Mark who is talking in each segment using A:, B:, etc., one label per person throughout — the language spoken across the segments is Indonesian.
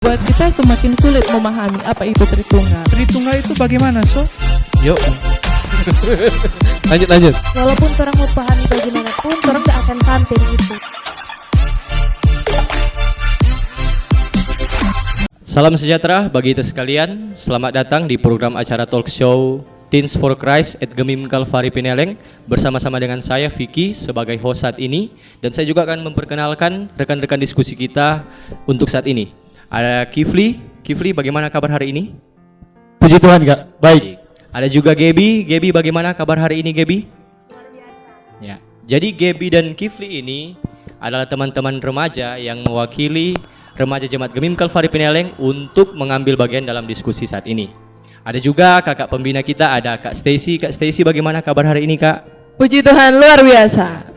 A: Buat kita semakin sulit memahami apa itu Tritunggal.
B: Tritunggal itu bagaimana, So?
C: Yuk. lanjut.
D: Walaupun orang mau pahami bagaimanapun, orang gak akan sampai gitu.
E: Salam sejahtera bagi kita sekalian. Selamat datang di program acara talk show Teens for Christ at Gemim Kalvari Pineleng. Bersama-sama dengan saya Vicky sebagai host saat ini. Dan saya juga akan memperkenalkan rekan-rekan diskusi kita untuk saat ini. Ada Kifli. Kifli, bagaimana kabar hari ini?
C: Puji Tuhan, Kak. Baik.
E: Ada juga Gebi. Gebi, bagaimana kabar hari ini, Gebi?
D: Luar biasa.
E: Ya. Jadi Gebi dan Kifli ini adalah teman-teman remaja yang mewakili remaja Jemaat Gemim Kalvari Pineleng untuk mengambil bagian dalam diskusi saat ini. Ada juga kakak pembina kita, ada Kak Stacy. Kak Stacy, bagaimana kabar hari ini, Kak?
A: Puji Tuhan, luar biasa.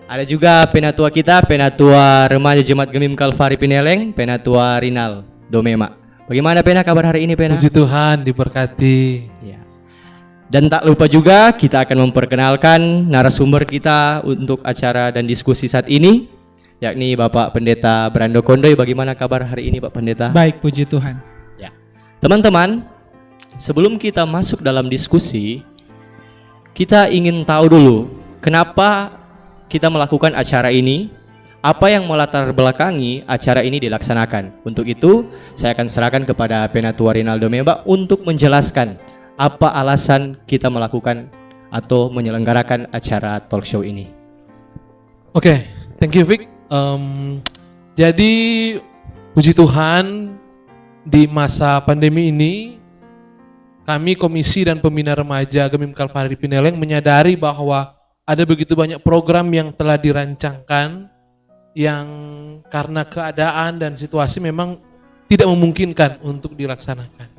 E: Ada juga penatua kita, penatua remaja Jemaat Gemim Kalvari Pineleng, penatua Rinal Domema. Bagaimana Pena kabar hari ini, Pena?
C: Puji Tuhan, diberkati.
E: Ya. Dan tak lupa juga kita akan memperkenalkan narasumber kita untuk acara dan diskusi saat ini, yakni Bapak Pendeta Brando Kondoy. Bagaimana kabar hari ini, Pak Pendeta?
B: Baik, puji Tuhan.
E: Ya. Teman-teman, sebelum kita masuk dalam diskusi, kita ingin tahu dulu kenapa kita melakukan acara ini, apa yang melatar belakangi acara ini dilaksanakan. Untuk itu, saya akan serahkan kepada Penatua Rinaldo Meba untuk menjelaskan apa alasan kita melakukan atau menyelenggarakan acara talk show ini.
C: Oke, thank you, Vic. Jadi, puji Tuhan, di masa pandemi ini, kami Komisi dan Pembina Remaja Gemim Kalvari Pineleng menyadari bahwa ada begitu banyak program yang telah dirancangkan yang karena keadaan dan situasi memang tidak memungkinkan untuk dilaksanakan.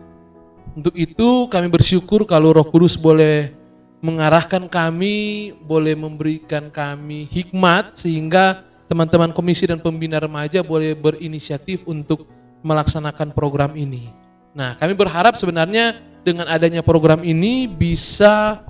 C: Untuk itu kami bersyukur kalau Roh Kudus boleh mengarahkan kami, boleh memberikan kami hikmat sehingga teman-teman komisi dan pembina remaja boleh berinisiatif untuk melaksanakan program ini. Nah, kami berharap sebenarnya dengan adanya program ini bisa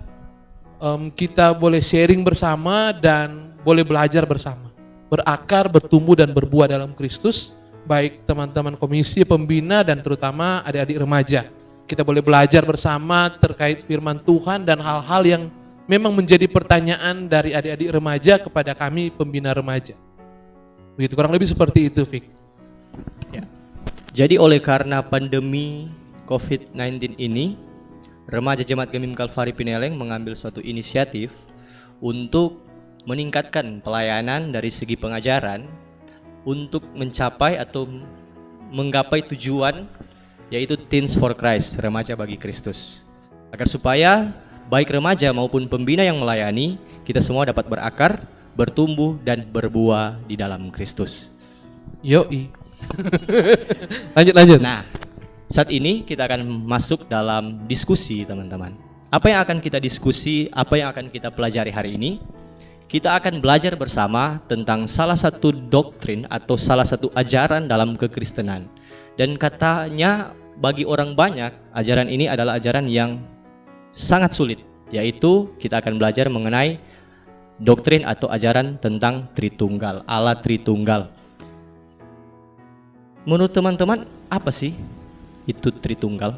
C: kita boleh sharing bersama dan boleh belajar bersama, berakar, bertumbuh dan berbuah dalam Kristus, baik teman-teman komisi, pembina dan terutama adik-adik remaja. Kita boleh belajar bersama terkait firman Tuhan dan hal-hal yang memang menjadi pertanyaan dari adik-adik remaja kepada kami pembina remaja. Begitu, kurang lebih seperti itu, Vic.
E: Ya. Jadi oleh karena pandemi COVID-19 ini, remaja Jemaat Gemim Kalvari Pineleng mengambil suatu inisiatif untuk meningkatkan pelayanan dari segi pengajaran untuk mencapai atau menggapai tujuan, yaitu Teens for Christ, remaja bagi Kristus. Agar supaya baik remaja maupun pembina yang melayani, kita semua dapat berakar, bertumbuh dan berbuah di dalam Kristus.
C: Yoi. lanjut.
E: Nah, saat ini kita akan masuk dalam diskusi, teman-teman. Apa yang akan kita diskusi, apa yang akan kita pelajari hari ini? Kita akan belajar bersama tentang salah satu doktrin atau salah satu ajaran dalam kekristenan. Dan katanya bagi orang banyak, ajaran ini adalah ajaran yang sangat sulit, yaitu kita akan belajar mengenai doktrin atau ajaran tentang Tritunggal, Allah Tritunggal. Menurut teman-teman, apa sih itu Tritunggal?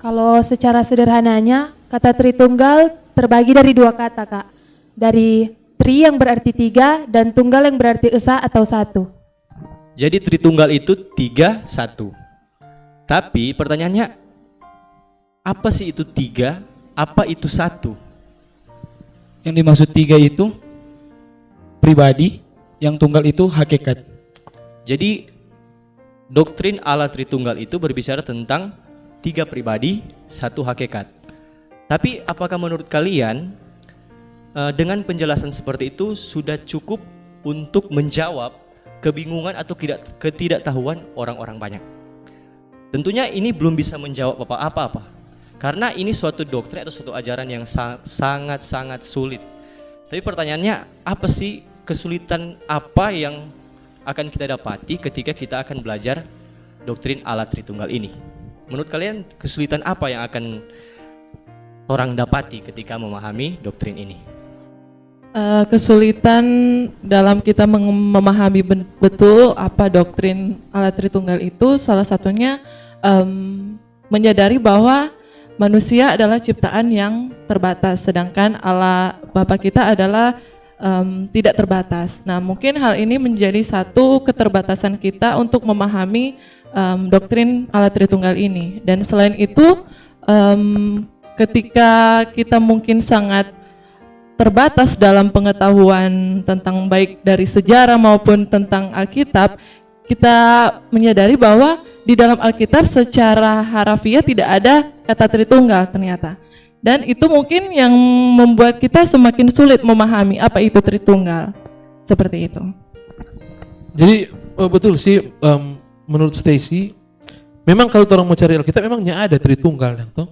D: Kalau secara sederhananya, kata Tritunggal terbagi dari dua kata, Kak. Dari tri yang berarti tiga dan tunggal yang berarti esa atau satu.
E: Jadi Tritunggal itu 3, 1. Tapi pertanyaannya, apa sih itu 3? Apa itu 1?
B: Yang dimaksud tiga itu pribadi, yang tunggal itu hakikat.
E: Jadi doktrin Allah Tritunggal itu berbicara tentang 3 pribadi, 1 hakikat. Tapi apakah menurut kalian dengan penjelasan seperti itu sudah cukup untuk menjawab kebingungan atau ketidaktahuan orang-orang banyak? Tentunya ini belum bisa menjawab apa-apa, karena ini suatu doktrin atau suatu ajaran yang sangat-sangat sulit. Tapi pertanyaannya, apa sih kesulitan apa yang akan kita dapati ketika kita akan belajar doktrin Allah Tritunggal ini? Menurut kalian kesulitan apa yang akan orang dapati ketika memahami doktrin ini?
A: Kesulitan dalam kita memahami betul apa doktrin Allah Tritunggal itu salah satunya menyadari bahwa manusia adalah ciptaan yang terbatas, sedangkan Allah Bapa kita adalah tidak terbatas. Nah, mungkin hal ini menjadi satu keterbatasan kita untuk memahami doktrin Allah Tritunggal ini. Dan selain itu, ketika kita mungkin sangat terbatas dalam pengetahuan tentang baik dari sejarah maupun tentang Alkitab, kita menyadari bahwa di dalam Alkitab secara harafiah tidak ada kata Tritunggal ternyata. Dan itu mungkin yang membuat kita semakin sulit memahami apa itu Tritunggal. Seperti itu.
C: Jadi betul sih, menurut Stacy, memang kalau orang mau cari Alkitab memangnya ada Tritunggal yang toh.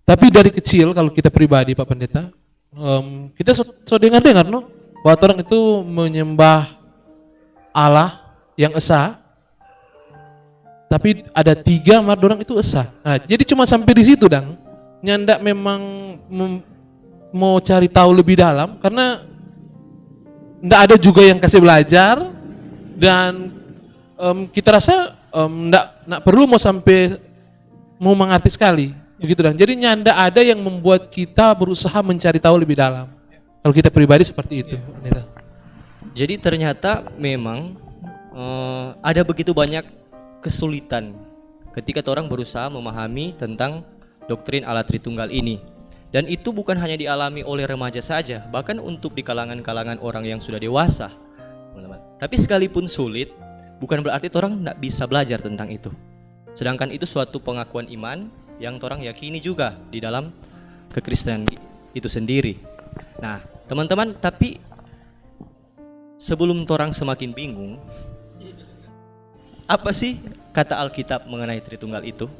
C: Tapi dari kecil kalau kita pribadi Pak Pendeta, kita so dengar no, bahwa orang itu menyembah Allah yang esa, tapi ada 3 orang itu esa. Nah, jadi cuma sampai di situ dang. Nyandak memang mau cari tahu lebih dalam karena ndak ada juga yang kasih belajar dan kita rasa ndak perlu mau sampai mau mengerti sekali. Begitu dan jadi nyanda ada yang membuat kita berusaha mencari tahu lebih dalam. Kalau kita pribadi seperti itu.
E: Jadi ternyata memang ada begitu banyak kesulitan ketika orang berusaha memahami tentang doktrin Allah Tritunggal ini. Dan itu bukan hanya dialami oleh remaja saja, bahkan untuk di kalangan-kalangan orang yang sudah dewasa, teman-teman. Tapi sekalipun sulit, bukan berarti orang tidak bisa belajar tentang itu. Sedangkan itu suatu pengakuan iman yang orang yakini juga di dalam kekristenan itu sendiri. Nah, teman-teman, tapi sebelum orang semakin bingung, apa sih kata Alkitab mengenai Tritunggal itu?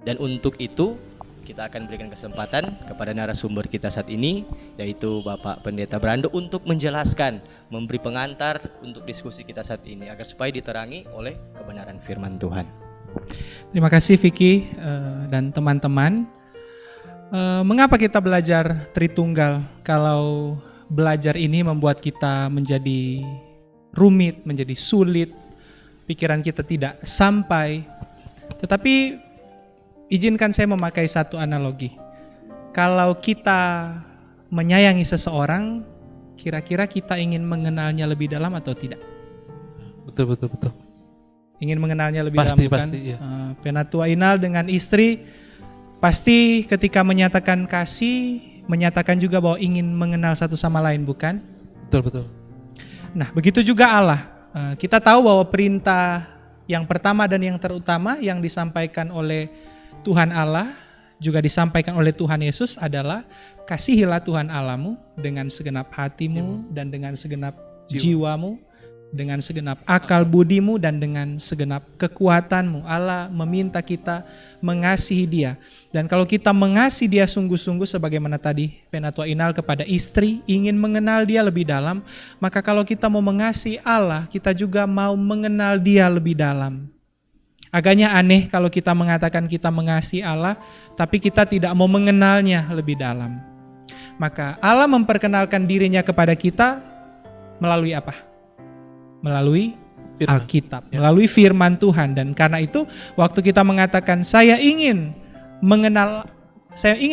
E: Dan untuk itu, kita akan berikan kesempatan kepada narasumber kita saat ini, yaitu Bapak Pendeta Brando, untuk menjelaskan, memberi pengantar untuk diskusi kita saat ini, agar supaya diterangi oleh kebenaran firman Tuhan.
B: Terima kasih Vicky dan teman-teman. Mengapa kita belajar Tritunggal? Kalau belajar ini membuat kita menjadi rumit, menjadi sulit, pikiran kita tidak sampai. Tetapi izinkan saya memakai satu analogi. Kalau kita menyayangi seseorang, kira-kira kita ingin mengenalnya lebih dalam atau tidak?
C: Betul.
B: Ingin mengenalnya lebih
C: Pasti,
B: dalam, bukan?
C: iya.
B: Penatua Inal dengan istri pasti ketika menyatakan kasih, menyatakan juga bahwa ingin mengenal satu sama lain, bukan?
C: Betul.
B: Nah, begitu juga Allah. Kita tahu bahwa perintah yang pertama dan yang terutama yang disampaikan oleh Tuhan Allah, juga disampaikan oleh Tuhan Yesus adalah kasihilah Tuhan Allahmu dengan segenap hatimu dan dengan segenap jiwamu, dengan segenap akal budimu dan dengan segenap kekuatanmu. Allah meminta kita mengasihi Dia. Dan kalau kita mengasihi Dia sungguh-sungguh sebagaimana tadi Penatua Inal kepada istri ingin mengenal Dia lebih dalam, maka kalau kita mau mengasihi Allah, kita juga mau mengenal Dia lebih dalam. Agaknya aneh kalau kita mengatakan kita mengasihi Allah, tapi kita tidak mau mengenalnya lebih dalam. Maka Allah memperkenalkan dirinya kepada kita melalui apa? Melalui Alkitab, melalui firman Tuhan. Dan karena itu waktu kita mengatakan saya ingin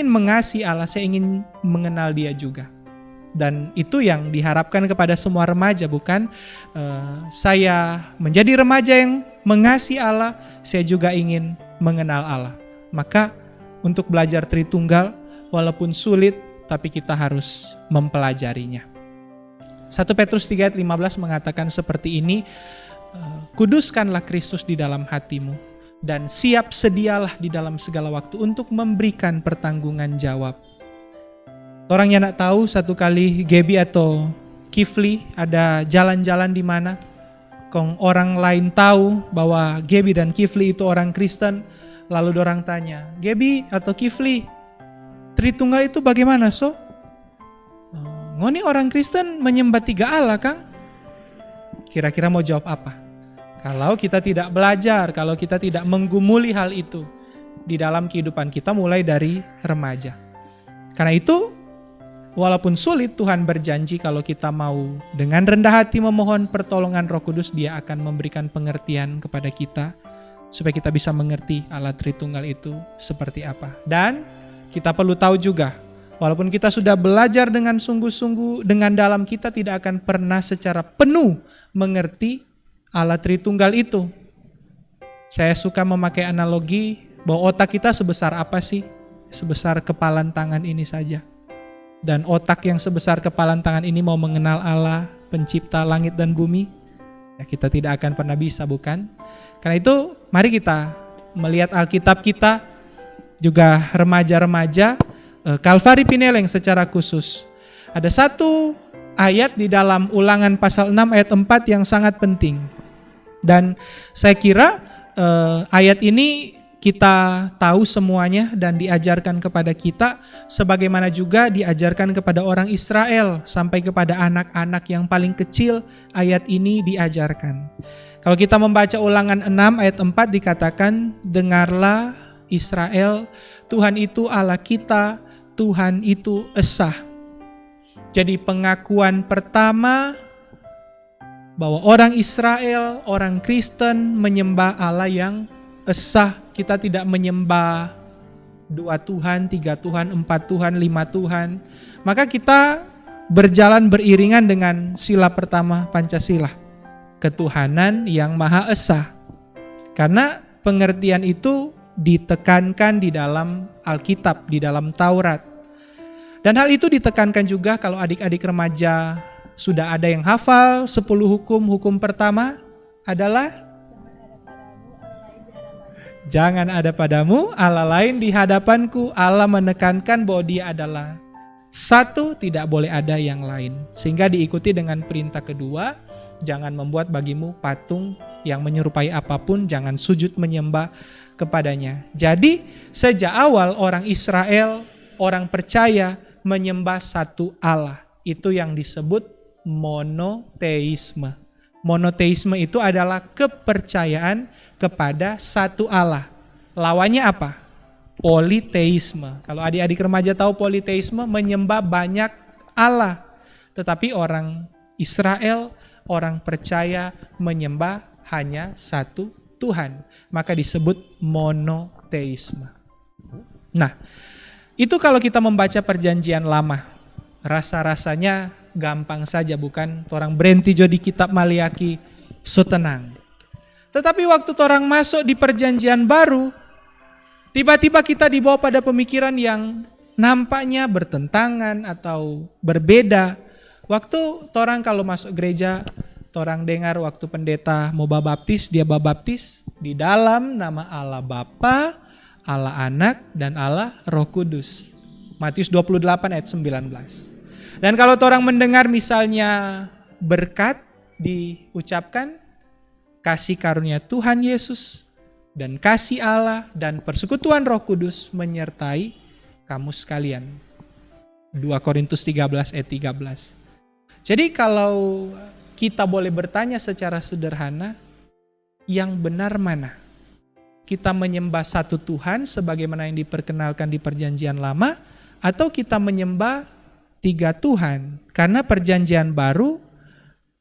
B: mengasihi Allah, saya ingin mengenal Dia juga. Dan itu yang diharapkan kepada semua remaja, bukan? Saya menjadi remaja yang mengasihi Allah, saya juga ingin mengenal Allah. Maka untuk belajar Tritunggal, walaupun sulit, tapi kita harus mempelajarinya. 1 Petrus 3 ayat 15 mengatakan seperti ini, kuduskanlah Kristus di dalam hatimu, dan siap sedialah di dalam segala waktu untuk memberikan pertanggungan jawab. Orang yang nak tahu, satu kali Gaby atau Kifli ada jalan-jalan di mana, kong orang lain tahu bahwa Gaby dan Kifli itu orang Kristen, lalu orang tanya, Gaby atau Kifli, Tritunggal itu bagaimana so? Ngoni orang Kristen menyembah 3 Allah, Kang? Kira-kira mau jawab apa? Kalau kita tidak belajar, kalau kita tidak menggumuli hal itu di dalam kehidupan kita mulai dari remaja. Karena itu walaupun sulit, Tuhan berjanji kalau kita mau dengan rendah hati memohon pertolongan Roh Kudus, Dia akan memberikan pengertian kepada kita supaya kita bisa mengerti Allah Tritunggal itu seperti apa. Dan kita perlu tahu juga, walaupun kita sudah belajar dengan sungguh-sungguh, dengan dalam, kita tidak akan pernah secara penuh mengerti Allah Tritunggal itu. Saya suka memakai analogi bahwa otak kita sebesar apa sih? Sebesar kepalan tangan ini saja. Dan otak yang sebesar kepalan tangan ini mau mengenal Allah, pencipta langit dan bumi, ya kita tidak akan pernah bisa, bukan? Karena itu mari kita melihat Alkitab kita, juga remaja-remaja Kalvari Pineleng secara khusus. Ada satu ayat di dalam Ulangan pasal 6 ayat 4 yang sangat penting. Dan saya kira ayat ini kita tahu semuanya dan diajarkan kepada kita, sebagaimana juga diajarkan kepada orang Israel, sampai kepada anak-anak yang paling kecil ayat ini diajarkan. Kalau kita membaca Ulangan 6 ayat 4 dikatakan, dengarlah Israel, Tuhan itu Allah kita, Tuhan itu esa. Jadi pengakuan pertama bahwa orang Israel, orang Kristen menyembah Allah yang esa. Kita tidak menyembah 2 Tuhan, 3 Tuhan, 4 Tuhan, 5 Tuhan. Maka kita berjalan beriringan dengan sila pertama Pancasila, ketuhanan yang Maha Esa. Karena pengertian itu ditekankan di dalam Alkitab, di dalam Taurat. Dan hal itu ditekankan juga kalau adik-adik remaja sudah ada yang hafal 10 hukum. Hukum pertama adalah jangan ada padamu Allah lain di hadapanku. Allah menekankan bahwa Dia adalah satu, tidak boleh ada yang lain. Sehingga diikuti dengan perintah kedua, jangan membuat bagimu patung yang menyerupai apapun, jangan sujud menyembah kepadanya. Jadi sejak awal orang Israel, orang percaya menyembah satu Allah. Itu yang disebut monoteisme. Monoteisme itu adalah kepercayaan kepada satu Allah. Lawannya apa? Politeisme. Kalau adik-adik remaja tahu politeisme, menyembah banyak Allah. Tetapi orang Israel, orang percaya menyembah hanya satu Tuhan. Maka disebut monoteisme. Nah, itu kalau kita membaca perjanjian lama. Rasa-rasanya gampang saja, bukan? Orang berhenti di kitab Maliaki, so tenang. Tetapi waktu orang masuk di perjanjian baru, tiba-tiba kita dibawa pada pemikiran yang nampaknya bertentangan atau berbeda. Waktu orang kalau masuk gereja, orang dengar waktu pendeta mau babaptis, dia babaptis di dalam nama Allah Bapa, Allah Anak, dan Allah Roh Kudus. Matius 28 ayat 19. Dan kalau orang mendengar misalnya berkat diucapkan, kasih karunia Tuhan Yesus dan kasih Allah dan persekutuan Roh Kudus menyertai kamu sekalian. 2 Korintus 13 ayat 13. Jadi kalau kita boleh bertanya secara sederhana, yang benar mana? Kita menyembah satu Tuhan sebagaimana yang diperkenalkan di perjanjian lama, atau kita menyembah 3 Tuhan? Karena perjanjian baru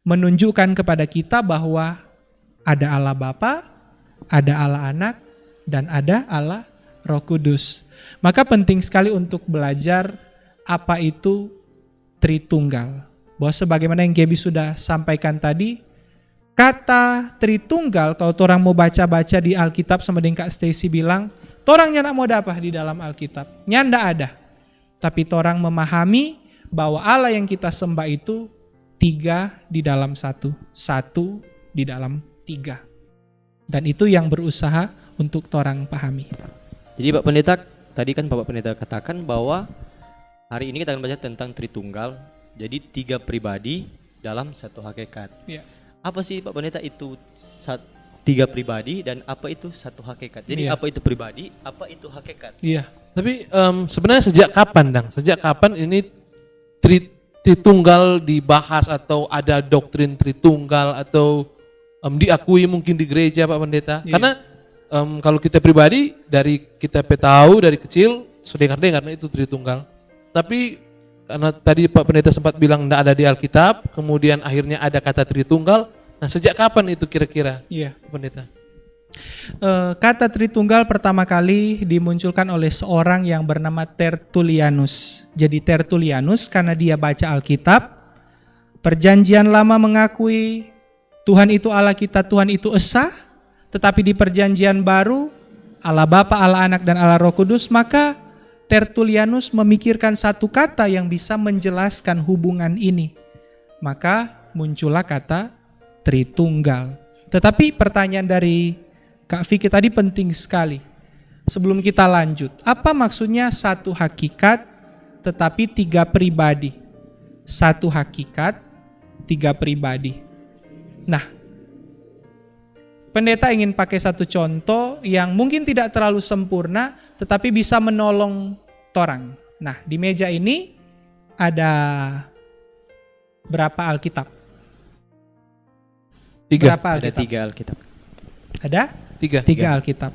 B: menunjukkan kepada kita bahwa ada Allah Bapa, ada Allah Anak, dan ada Allah Roh Kudus. Maka penting sekali untuk belajar apa itu Tritunggal. Bahwa sebagaimana yang Gaby sudah sampaikan tadi, kata Tritunggal, kalau orang mau baca-baca di Alkitab sama dengan Kak Stacy bilang, torang nyana mau apa di dalam Alkitab? Nyanda ada. Tapi torang memahami bahwa Allah yang kita sembah itu 3 di dalam 1, 1 di dalam 3. Dan itu yang berusaha untuk orang pahami.
E: Jadi Pak Pendeta, tadi kan Bapak Pendeta katakan bahwa hari ini kita akan baca tentang Tritunggal. Jadi 3 pribadi dalam satu hakikat.
B: Ya.
E: Apa sih Pak Pendeta itu 3 pribadi dan apa itu satu hakikat? Jadi apa itu pribadi, apa itu hakikat?
C: Iya. Tapi sebenarnya sejak kapan, Dang? Sejak kapan ini Tritunggal dibahas atau ada doktrin Tritunggal atau diakui mungkin di gereja, Pak Pendeta?
B: Iya.
C: Karena kalau kita pribadi dari kita tahu dari kecil sudah dengar itu Tritunggal. Tapi Karena tadi Pak Pendeta sempat bilang tidak ada di Alkitab, kemudian akhirnya ada kata Tritunggal. Nah, sejak kapan itu kira-kira,
B: Iya.
C: Pendeta?
B: Kata Tritunggal pertama kali dimunculkan oleh seorang yang bernama Tertullianus. Jadi Tertullianus karena dia baca Alkitab, Perjanjian Lama mengakui Tuhan itu Allah kita, Tuhan itu Esa, tetapi di Perjanjian Baru Allah Bapa, Allah Anak, dan Allah Roh Kudus, maka Tertullianus memikirkan satu kata yang bisa menjelaskan hubungan ini. Maka muncullah kata Tritunggal. Tetapi pertanyaan dari Kak Vicky tadi penting sekali. Sebelum kita lanjut, apa maksudnya satu hakikat tetapi tiga pribadi? Satu hakikat, tiga pribadi. Nah, pendeta ingin pakai satu contoh yang mungkin tidak terlalu sempurna, tetapi bisa menolong torang. Nah, di meja ini ada berapa Alkitab?
C: Tiga.
B: Berapa
E: Ada
B: Alkitab?
E: 3 Alkitab.
B: Ada?
C: Tiga.
B: 3 Alkitab.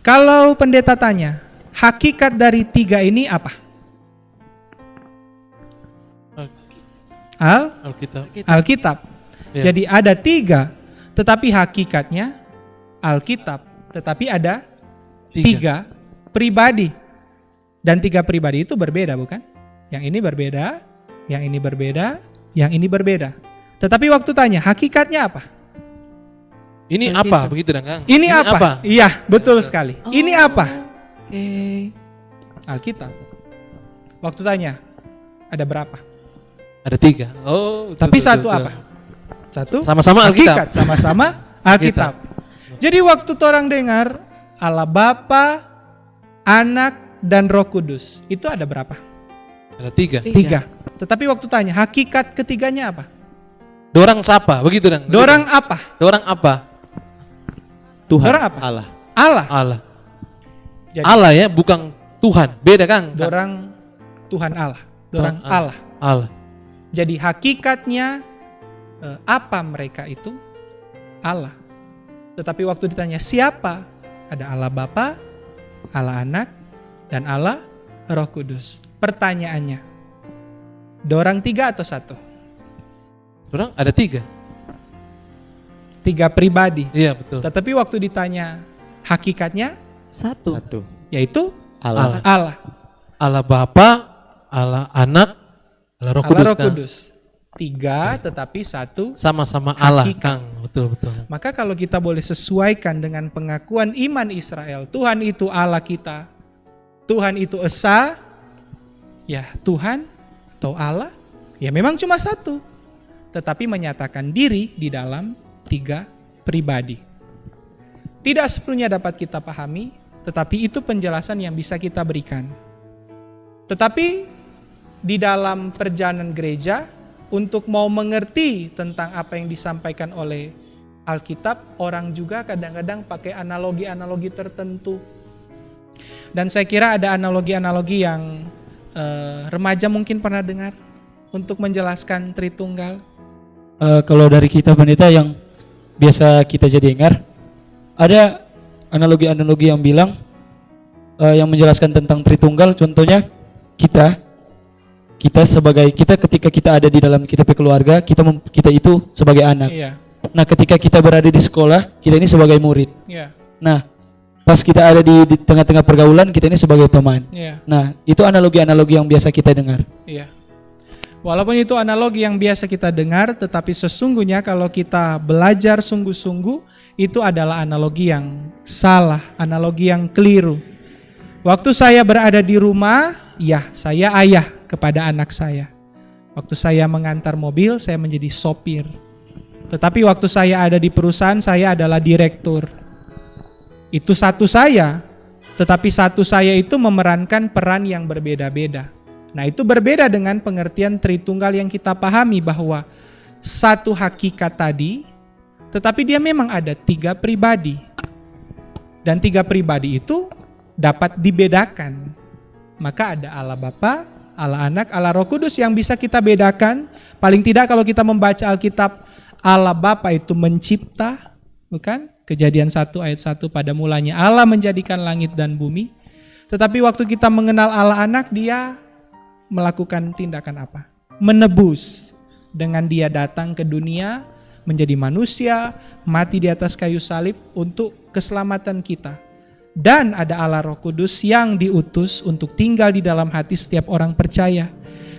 B: Kalau pendeta tanya, hakikat dari 3 ini apa?
C: Alkitab.
B: Alkitab.
C: Ya.
B: Jadi ada 3, tetapi hakikatnya Alkitab. Tetapi ada 3 pribadi. Dan 3 pribadi itu berbeda, bukan? Yang ini berbeda, yang ini berbeda, yang ini berbeda. Tetapi waktu tanya, hakikatnya apa?
C: Ini
A: Alkitab.
C: apa? Begitu dong, Kang?
B: Ini apa? Iya, betul sekali.
A: Oh,
B: Ini apa?
A: Oke.
B: Alkitab. Waktu tanya, ada berapa?
C: Ada 3. Oh, betul,
B: Tapi
C: betul,
B: satu
C: betul.
B: apa? Satu
C: Sama-sama Alkitab.
B: hakikat, sama-sama Alkitab. Jadi waktu orang dengar Allah Bapa, Anak, dan Roh Kudus, itu ada berapa?
C: Ada 3.
B: 3. Tetapi waktu tanya, hakikat ketiganya apa?
C: Dorang siapa? Begitu dong.
B: Dorang apa?
C: Dorang apa?
E: Tuhan,
B: Dorang apa?
E: Allah.
B: Allah.
C: Allah.
B: Jadi
C: Allah ya, bukan Tuhan. Beda, Kang.
B: dorang Tuhan Allah. Dorang
C: Tuhan
B: Allah.
C: Allah.
B: Jadi hakikatnya apa mereka itu? Allah. Tetapi waktu ditanya siapa? Ada Allah Bapa, Allah Anak, dan Allah Roh Kudus. Pertanyaannya, dorang 3 atau 1?
C: Dorang ada 3.
B: 3 pribadi.
C: Iya, betul.
B: Tetapi waktu ditanya hakikatnya,
A: 1.
E: 1.
B: yaitu
E: Allah.
B: Allah.
C: Allah Bapa, Allah Anak, Allah Roh Kudus.
B: Allah Roh
C: Kang.
B: Kudus. 3 tetapi 1.
C: Sama-sama Allah,
B: Hakikat.
C: Kang. Betul, betul.
B: Maka kalau kita boleh sesuaikan dengan pengakuan iman Israel, Tuhan itu Allah kita, Tuhan itu Esa, ya Tuhan atau Allah, ya memang cuma 1. Tetapi menyatakan diri di dalam 3 pribadi. Tidak sepenuhnya dapat kita pahami, tetapi itu penjelasan yang bisa kita berikan. Tetapi di dalam perjalanan gereja, untuk mau mengerti tentang apa yang disampaikan oleh Alkitab, orang juga kadang-kadang pakai analogi-analogi tertentu. Dan saya kira ada analogi-analogi yang remaja mungkin pernah dengar untuk menjelaskan Tritunggal.
F: Kalau dari kita pendeta yang biasa kita jadi dengar, ada analogi-analogi yang bilang yang menjelaskan tentang Tritunggal. Contohnya kita ketika kita ada di dalam kita keluarga, kita itu sebagai anak.
B: Iya,
F: Nah, ketika kita berada di sekolah, kita ini sebagai murid.
B: iya,
F: Nah, pas kita ada di tengah-tengah pergaulan, kita ini sebagai teman.
B: iya,
F: Nah, itu analogi-analogi yang biasa kita dengar.
B: iya. Walaupun itu analogi yang biasa kita dengar, tetapi sesungguhnya kalau kita belajar sungguh-sungguh, itu adalah analogi yang salah, analogi yang keliru. Waktu saya berada di rumah, ya saya ayah kepada anak saya. Waktu saya mengantar mobil, saya menjadi sopir. Tetapi waktu saya ada di perusahaan, saya adalah direktur. Itu satu saya, tetapi satu saya itu memerankan peran yang berbeda-beda. Nah, itu berbeda dengan pengertian Tritunggal yang kita pahami bahwa satu hakikat tadi, tetapi dia memang ada 3 pribadi. Dan 3 pribadi itu dapat dibedakan. Maka ada Allah Bapa, Allah Anak, Allah Roh Kudus yang bisa kita bedakan. Paling tidak kalau kita membaca Alkitab, Allah Bapa itu mencipta, bukan? Kejadian 1 ayat 1, pada mulanya Allah menjadikan langit dan bumi. Tetapi waktu kita mengenal Allah Anak, dia melakukan tindakan apa? Menebus. Dengan dia datang ke dunia, menjadi manusia, mati di atas kayu salib untuk keselamatan kita. Dan ada Allah Roh Kudus yang diutus untuk tinggal di dalam hati setiap orang percaya.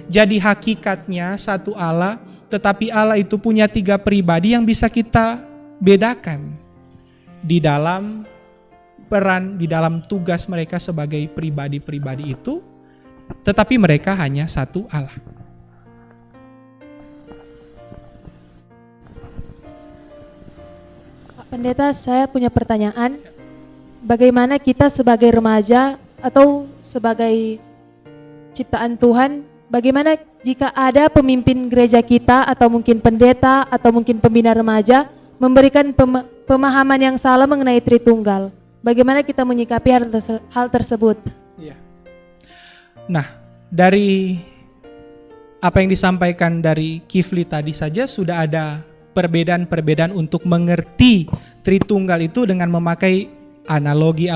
B: Jadi hakikatnya satu Allah, tetapi Allah itu punya 3 pribadi yang bisa kita bedakan di dalam peran, di dalam tugas mereka sebagai pribadi-pribadi itu, tetapi mereka hanya satu Allah.
D: Pak Pendeta, saya punya pertanyaan. Bagaimana kita sebagai remaja atau sebagai ciptaan Tuhan, bagaimana jika ada pemimpin gereja kita atau mungkin pendeta atau mungkin pembina remaja memberikan pemahaman yang salah mengenai Tritunggal? Bagaimana kita menyikapi hal tersebut?
B: Iya. Nah, dari apa yang disampaikan dari Kifli tadi saja sudah ada perbedaan-perbedaan untuk mengerti Tritunggal itu dengan memakai analogi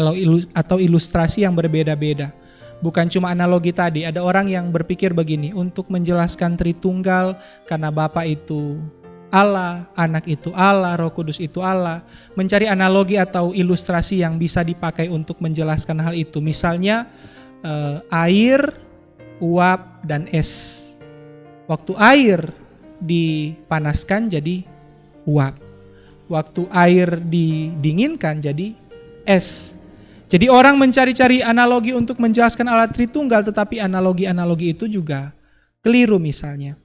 B: atau ilustrasi yang berbeda-beda. Bukan cuma analogi tadi, ada orang yang berpikir begini, untuk menjelaskan Tritunggal karena Bapa itu Allah, Anak itu Allah, Roh Kudus itu Allah. Mencari analogi atau ilustrasi yang bisa dipakai untuk menjelaskan hal itu. Misalnya air, uap, dan es. Waktu air dipanaskan jadi uap. Waktu air didinginkan jadi es. Jadi orang mencari-cari analogi untuk menjelaskan Allah Tritunggal, tetapi analogi-analogi itu juga keliru misalnya.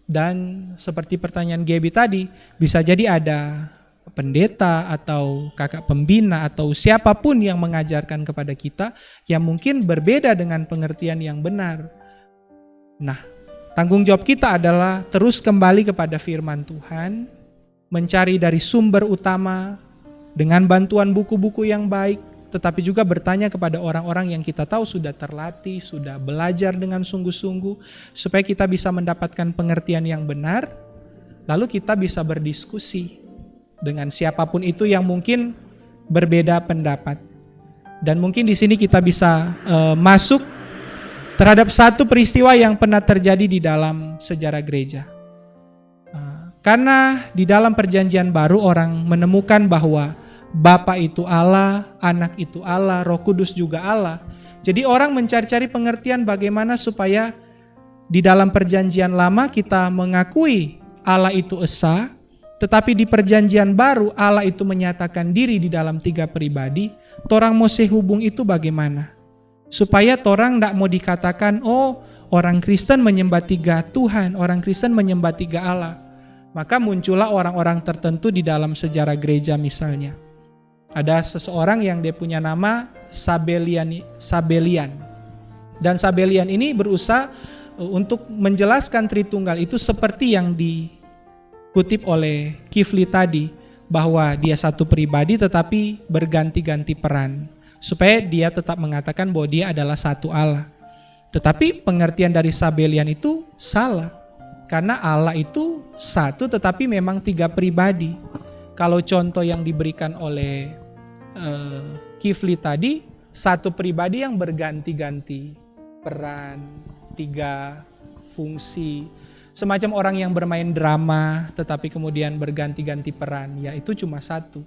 B: Dan seperti pertanyaan Gaby tadi, bisa jadi ada pendeta atau kakak pembina atau siapapun yang mengajarkan kepada kita yang mungkin berbeda dengan pengertian yang benar. Nah, tanggung jawab kita adalah terus kembali kepada firman Tuhan, mencari dari sumber utama dengan bantuan buku-buku yang baik, tetapi juga bertanya kepada orang-orang yang kita tahu sudah terlatih, sudah belajar dengan sungguh-sungguh, supaya kita bisa mendapatkan pengertian yang benar, lalu kita bisa berdiskusi dengan siapapun itu yang mungkin berbeda pendapat. Dan mungkin di sini kita bisa masuk terhadap satu peristiwa yang pernah terjadi di dalam sejarah gereja. Karena di dalam perjanjian baru orang menemukan bahwa Bapa itu Allah, Anak itu Allah, Roh Kudus juga Allah. Jadi orang mencari-cari pengertian bagaimana supaya di dalam perjanjian lama kita mengakui Allah itu Esa, tetapi di perjanjian baru Allah itu menyatakan diri di dalam 3 pribadi. Torang mau sehubung itu bagaimana? Supaya torang tidak mau dikatakan, oh orang Kristen menyembah 3 Tuhan, orang Kristen menyembah 3 Allah. Maka muncullah orang-orang tertentu di dalam sejarah gereja misalnya. Ada seseorang yang dia punya nama Sabellian. Dan Sabellian ini berusaha untuk menjelaskan Tritunggal itu seperti yang dikutip oleh Kifli tadi, bahwa dia satu pribadi tetapi berganti-ganti peran, supaya dia tetap mengatakan bahwa dia adalah satu Allah. Tetapi pengertian dari Sabellian itu salah, karena Allah itu satu tetapi memang 3 pribadi. Kalau contoh yang diberikan oleh Kifli tadi, satu pribadi yang berganti-ganti peran, 3 fungsi. Semacam orang yang bermain drama tetapi kemudian berganti-ganti peran, ya itu cuma satu.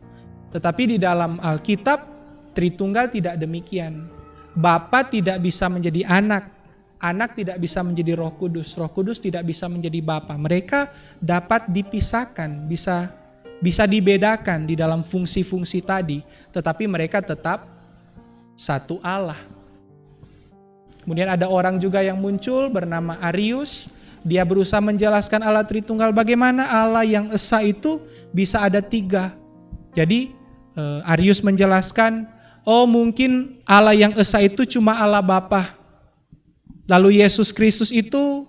B: Tetapi di dalam Alkitab, Tritunggal tidak demikian. Bapa tidak bisa menjadi anak, anak tidak bisa menjadi Roh Kudus, Roh Kudus tidak bisa menjadi Bapa. Mereka dapat dipisahkan, bisa dibedakan di dalam fungsi-fungsi tadi, tetapi mereka tetap satu Allah. Kemudian ada orang juga yang muncul bernama Arius. Dia berusaha menjelaskan Allah Tritunggal, bagaimana Allah yang Esa itu bisa ada 3. Jadi Arius menjelaskan, oh mungkin Allah yang Esa itu cuma Allah Bapa. Lalu Yesus Kristus itu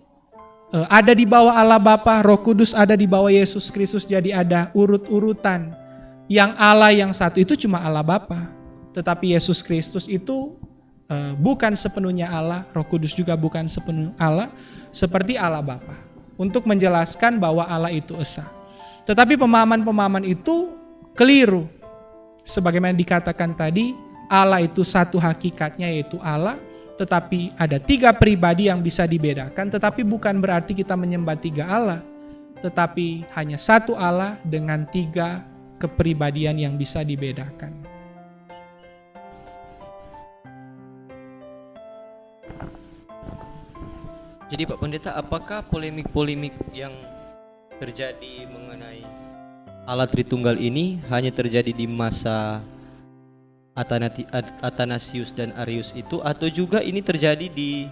B: ada di bawah Allah Bapa, Roh Kudus ada di bawah Yesus Kristus, jadi ada urut-urutan. Yang Allah yang satu itu cuma Allah Bapa, tetapi Yesus Kristus itu bukan sepenuhnya Allah, Roh Kudus juga bukan sepenuhnya Allah, seperti Allah Bapa. Untuk menjelaskan bahwa Allah itu Esa. Tetapi pemahaman-pemahaman itu keliru. Sebagaimana dikatakan tadi, Allah itu satu hakikatnya yaitu Allah, tetapi ada 3 pribadi yang bisa dibedakan, tetapi bukan berarti kita menyembah 3 Allah, tetapi hanya satu Allah dengan 3 kepribadian yang bisa dibedakan.
E: Jadi Pak Pendeta, apakah polemik-polemik yang terjadi mengenai Allah Tritunggal ini hanya terjadi di masa Athanasius dan Arius itu, atau juga ini terjadi di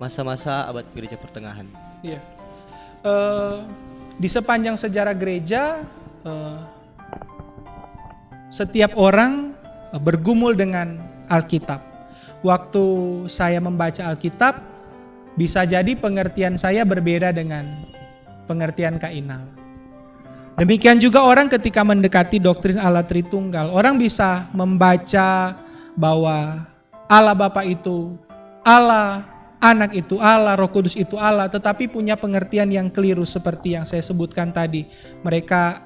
E: masa-masa abad gereja pertengahan?
B: Iya. Di sepanjang sejarah gereja, setiap orang bergumul dengan Alkitab. Waktu saya membaca Alkitab, bisa jadi pengertian saya berbeda dengan pengertian Kak Inal. Demikian juga orang ketika mendekati doktrin Allah Tritunggal, orang bisa membaca bahwa Allah Bapa itu Allah, Anak itu Allah, Roh Kudus itu Allah, tetapi punya pengertian yang keliru seperti yang saya sebutkan tadi. Mereka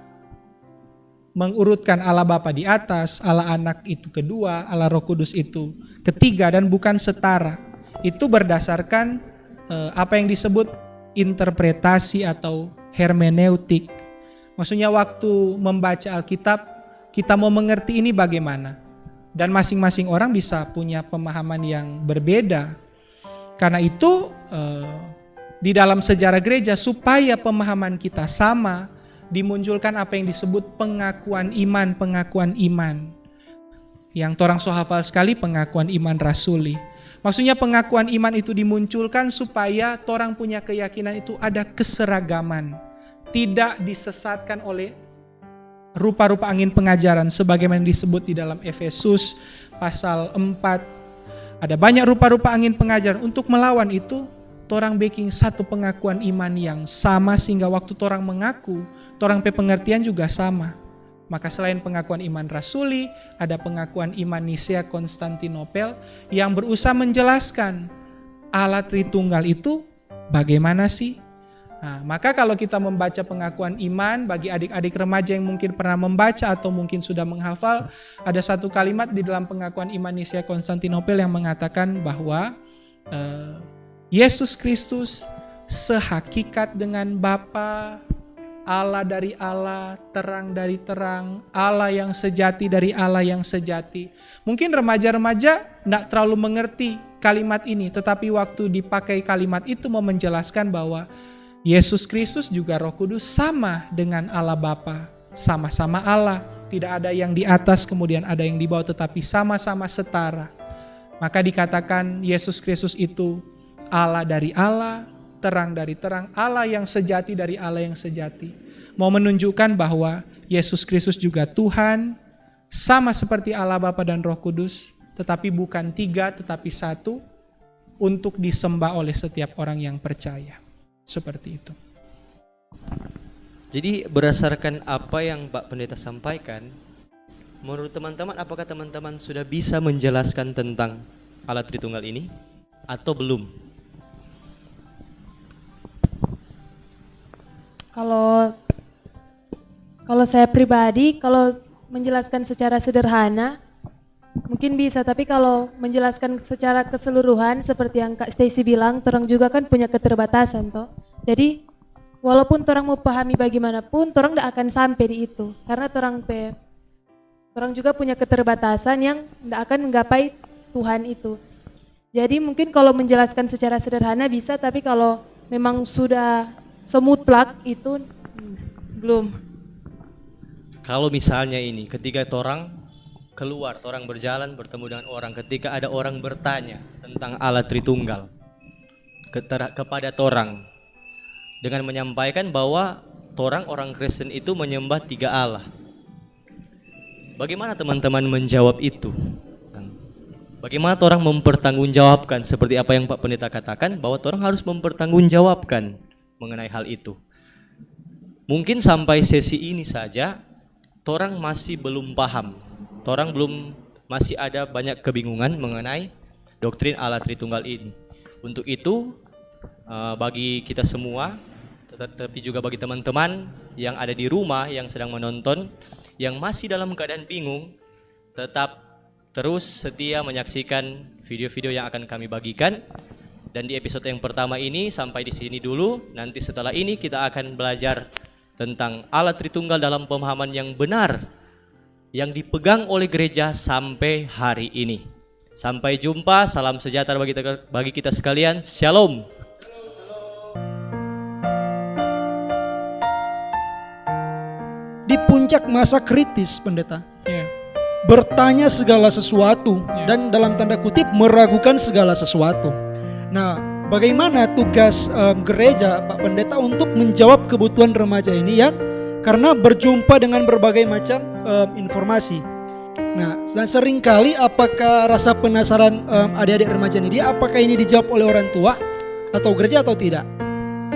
B: mengurutkan Allah Bapa di atas, Allah Anak itu kedua, Allah Roh Kudus itu ketiga, dan bukan setara. Itu berdasarkan apa yang disebut interpretasi atau hermeneutik. Maksudnya waktu membaca Alkitab, kita mau mengerti ini bagaimana. Dan masing-masing orang bisa punya pemahaman yang berbeda. Karena itu di dalam sejarah gereja, supaya pemahaman kita sama, dimunculkan apa yang disebut pengakuan iman. Yang torang so hafal sekali, pengakuan iman rasuli. Maksudnya pengakuan iman itu dimunculkan supaya torang punya keyakinan itu ada keseragaman. Tidak disesatkan oleh rupa-rupa angin pengajaran sebagaimana disebut di dalam Efesus pasal 4. Ada banyak rupa-rupa angin pengajaran. Untuk melawan itu, torang baking satu pengakuan iman yang sama sehingga waktu torang mengaku, torang pe pengertian juga sama. Maka selain pengakuan iman rasuli, ada pengakuan iman Nisea Konstantinopel yang berusaha menjelaskan Allah Tritunggal itu bagaimana sih? Nah, maka kalau kita membaca pengakuan iman, bagi adik-adik remaja yang mungkin pernah membaca atau mungkin sudah menghafal, ada satu kalimat di dalam pengakuan iman Nisea Konstantinopel yang mengatakan bahwa Yesus Kristus sehakikat dengan Bapa, Allah dari Allah, terang dari terang, Allah yang sejati dari Allah yang sejati. Mungkin remaja-remaja tidak terlalu mengerti kalimat ini, tetapi waktu dipakai kalimat itu mau menjelaskan bahwa Yesus Kristus juga Roh Kudus sama dengan Allah Bapa, sama-sama Allah. Tidak ada yang di atas kemudian ada yang di bawah, tetapi sama-sama setara. Maka dikatakan Yesus Kristus itu Allah dari Allah, terang dari terang, Allah yang sejati dari Allah yang sejati. Mau menunjukkan bahwa Yesus Kristus juga Tuhan, sama seperti Allah Bapa dan Roh Kudus, tetapi bukan 3 tetapi 1, untuk disembah oleh setiap orang yang percaya. Seperti itu.
E: Jadi berdasarkan apa yang Pak Pendeta sampaikan, menurut teman-teman, apakah teman-teman sudah bisa menjelaskan tentang Allah Tritunggal ini atau belum?
D: Kalau saya pribadi, kalau menjelaskan secara sederhana mungkin bisa, tapi kalau menjelaskan secara keseluruhan seperti yang Kak Stacy bilang, torang juga kan punya keterbatasan toh. Jadi walaupun torang mau pahami bagaimanapun, torang tidak akan sampai di itu, karena torang juga punya keterbatasan yang tidak akan menggapai Tuhan itu. Jadi mungkin kalau menjelaskan secara sederhana bisa, tapi kalau memang sudah semutlak itu belum.
E: Kalau misalnya ini ketika torang keluar, torang berjalan bertemu dengan orang, ketika ada orang bertanya tentang Allah Tritunggal kepada torang dengan menyampaikan bahwa torang orang Kristen itu menyembah 3 Allah. Bagaimana teman-teman menjawab itu? Bagaimana torang mempertanggungjawabkan seperti apa yang Pak Pendeta katakan, bahwa torang harus mempertanggungjawabkan mengenai hal itu. Mungkin sampai sesi ini saja torang masih belum paham. Torang masih ada banyak kebingungan mengenai doktrin Allah Tritunggal ini. Untuk itu bagi kita semua, tetapi juga bagi teman-teman yang ada di rumah yang sedang menonton, yang masih dalam keadaan bingung, tetap terus setia menyaksikan video-video yang akan kami bagikan. Dan di episode yang pertama ini sampai di sini dulu. Nanti setelah ini kita akan belajar tentang Allah Tritunggal dalam pemahaman yang benar yang dipegang oleh gereja sampai hari ini. Sampai jumpa, salam sejahtera bagi kita sekalian. Shalom.
G: Di puncak masa kritis, pendeta,
B: Ya.
G: bertanya segala sesuatu
B: Ya.
G: dan dalam tanda kutip meragukan segala sesuatu. Nah, bagaimana tugas gereja, Pak Pendeta, untuk menjawab kebutuhan remaja ini ya? Karena berjumpa dengan berbagai macam informasi. Nah, dan seringkali apakah rasa penasaran adik-adik remaja ini apakah ini dijawab oleh orang tua atau gereja atau tidak?